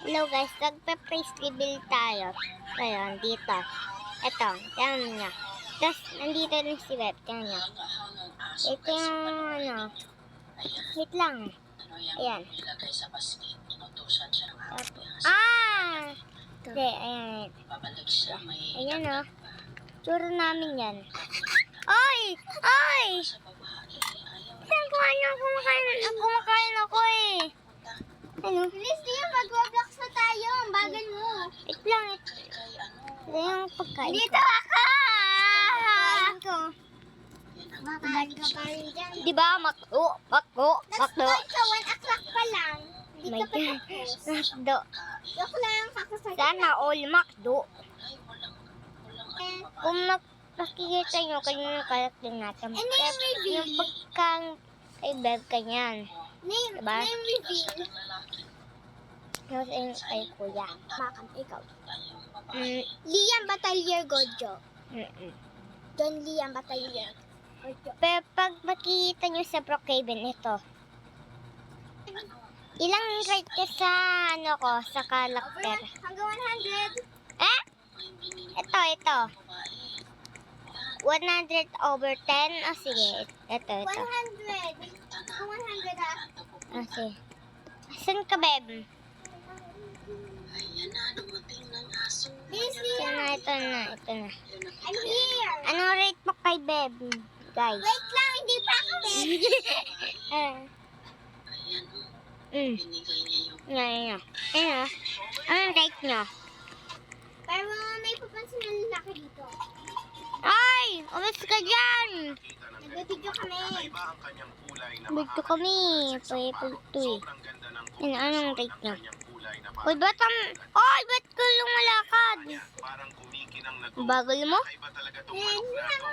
Hello guys, nagpe-praise reveal tayo. Ngayon, dito. Ito, tingnan niya. Tapos, nandito rin si Web, tingnan niya. Ito yung, wait lang. Ayan. Hindi, ayan. Ayan o. Tsura namin yan. Ay! Ay! Saan ko kumakain ako eh. Ano? Please, Tia, mag-Roblox na tayo. Ang bagal mo. Wait lang. Ito yung pagkain Dito ko. ako! Pagkain ko. Makain ka pa rin dyan. Diba? Makdo. Nag-start ka 1 o'clock pa lang. Hindi My ka pa God. tapos. Makdo. Joke lang, kakasal. Sana all makdo. Kung makikita nyo, kanina yung karakter natin. And name reveal. Yung pagkang ay beb kanyan. Name, Diba? name reveal. Tapos ayun kay kuya. Makan, ikaw. Mm, Liam Batalier Gojo. mm. Don Liam Batalier Gojo. Pero pag makikita nyo sa Brookhaven, ito. Ilang rate ka sa, sa karakter? Hanggang 100. Eh? Ito. 100 over 10? O sige, ito. 100. Hanggang 100 ha. O sige. Asan ka, Beb? This Ito na. I'm here. Ano rate mo kay Beb, guys? Wait lang, hindi pa ako Yan. Anong rate nyo? Pero may papansin na lalaki dito. Ay! Umas ka dyan! Nag-video kami. Bigto kami. Pwede eh. Yan, anong rate nyo? Uy, ba't ka lumalakad? Bagal mo? Hindi ako